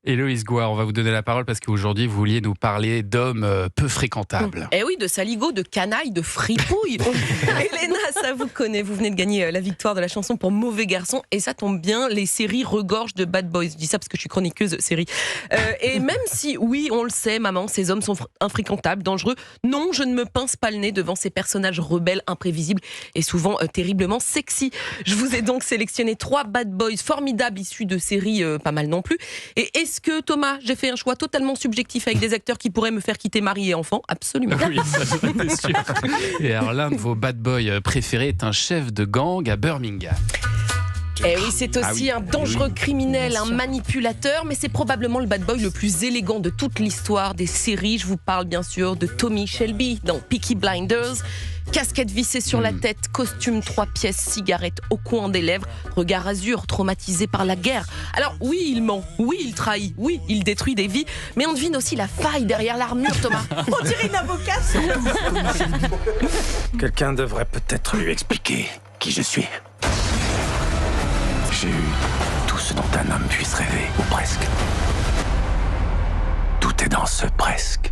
Héloïse Gouard, on va vous donner la parole parce qu'aujourd'hui, vous vouliez nous parler d'hommes peu fréquentables. Eh oui, de saligots, de canailles, de fripouilles. Elena, ça vous connaît. Vous venez de gagner la victoire de la chanson pour Mauvais Garçon. Et ça tombe bien, les séries regorgent de bad boys. Je dis ça parce que je suis chroniqueuse série. Et même si, oui, on le sait, maman, ces hommes sont infréquentables, dangereux. Non, je ne me pince pas le nez devant ces personnages rebelles, imprévisibles et souvent terriblement sexy. Je vous ai donc sélectionné 3 bad boys formidables issus de séries pas mal non plus. Et est-ce que, Thomas, j'ai fait un choix totalement subjectif avec des acteurs qui pourraient me faire quitter mari et enfant? Absolument. Oui, ça j'en étais sûr. Et alors, l'un de vos bad boys préférés est un chef de gang à Birmingham. Eh oui, c'est aussi un dangereux criminel, un manipulateur, mais c'est probablement le bad boy le plus élégant de toute l'histoire des séries. Je vous parle bien sûr de Tommy Shelby dans Peaky Blinders. Casquette vissée sur la tête, costume 3 pièces, cigarette au coin des lèvres, regard azur, traumatisé par la guerre. Alors oui, il ment, oui, il trahit, oui, il détruit des vies, mais on devine aussi la faille derrière l'armure, Thomas. On dirait une avocate. Quelqu'un devrait peut-être lui expliquer qui je suis. J'ai eu tout ce dont un homme puisse rêver, ou presque. Tout est dans ce presque.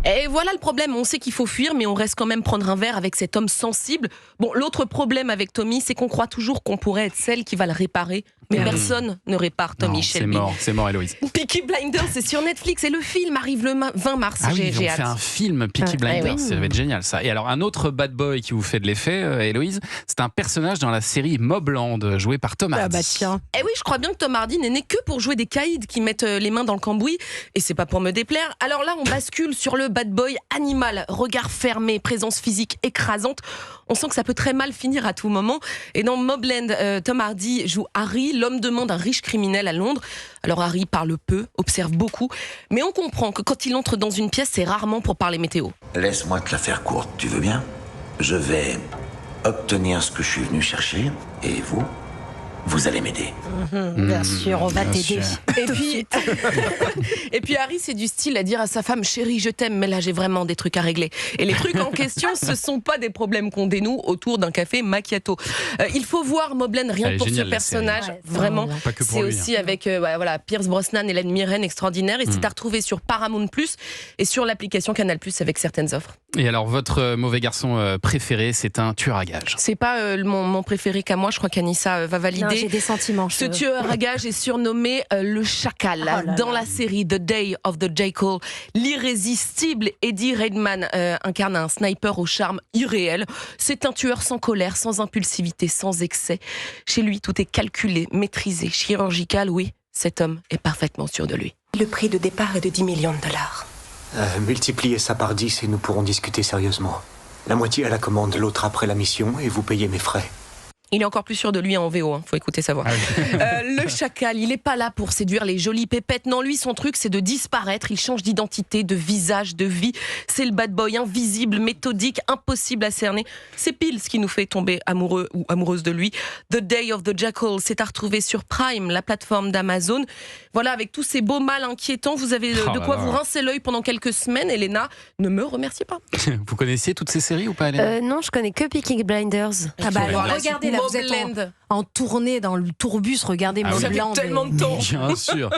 Et voilà le problème, on sait qu'il faut fuir, mais on reste quand même prendre un verre avec cet homme sensible. Bon, l'autre problème avec Tommy, c'est qu'on croit toujours qu'on pourrait être celle qui va le réparer. Mais personne ne répare Tommy Shelby. C'est mort Héloïse. Peaky Blinders, c'est sur Netflix et le film arrive le 20 mars. Ah oui, j'ai ils ont fait un film Peaky Blinders, ça va être génial ça. Et alors un autre bad boy qui vous fait de l'effet, Héloïse, c'est un personnage dans la série Mobland, joué par Tom Hardy. Ah bah tiens. Eh oui, je crois bien que Tom Hardy n'est né que pour jouer des caïds qui mettent les mains dans le cambouis, et c'est pas pour me déplaire. Alors là, on bascule sur le bad boy animal, regard fermé, présence physique écrasante. On sent que ça peut très mal finir à tout moment. Et dans Mobland, Tom Hardy joue Harry, l'homme de main d'un riche criminel à Londres. Alors Harry parle peu, observe beaucoup, mais on comprend que quand il entre dans une pièce, c'est rarement pour parler météo. Laisse-moi te la faire courte, tu veux bien? Je vais obtenir ce que je suis venu chercher, et vous allez m'aider. Bien sûr, on va t'aider. Et puis Harry, c'est du style à dire à sa femme « Chérie, je t'aime, mais là j'ai vraiment des trucs à régler ». Et les trucs en question, ce sont pas des problèmes qu'on dénoue autour d'un café macchiato. Il faut voir Mobland rien que pour ce personnage. Ouais, vraiment, pas que pour c'est lui, aussi avec Pierce Brosnan et Hélène Mirren extraordinaire. Et c'est à retrouver sur Paramount+, et sur l'application Canal+, avec certaines offres. Et alors votre mauvais garçon préféré, c'est un tueur à gages. C'est pas mon préféré qu'à moi, je crois qu'Anissa va valider. Non, j'ai des sentiments. Ce tueur à gages est surnommé le Chacal. Dans la série The Day of the Jackal, l'irrésistible Eddie Redmayne incarne un sniper au charme irréel. C'est un tueur sans colère, sans impulsivité, sans excès. Chez lui, tout est calculé, maîtrisé, chirurgical. Oui, cet homme est parfaitement sûr de lui. Le prix de départ est de 10 millions de dollars. Multipliez ça par 10 et nous pourrons discuter sérieusement. La moitié à la commande, l'autre après la mission, et vous payez mes frais. Il est encore plus sûr de lui en VO, faut écouter sa voix. Le Chacal, il est pas là pour séduire les jolies pépettes. Non, lui, son truc, c'est de disparaître. Il change d'identité, de visage, de vie. C'est le bad boy invisible, méthodique, impossible à cerner. C'est pile ce qui nous fait tomber amoureux ou amoureuse de lui. The Day of the Jackal, c'est à retrouver sur Prime, la plateforme d'Amazon. Voilà, avec tous ces beaux mâles inquiétants, vous avez de quoi vous rincer l'œil pendant quelques semaines. Elena, ne me remerciez pas. Vous connaissiez toutes ces séries ou pas, Hélène? Non, je connais que Peaky Blinders. Ah bah alors, regardez là, vous êtes en tournée dans le tourbus, regardez Mobland. Ça fait tellement de temps. Bien sûr.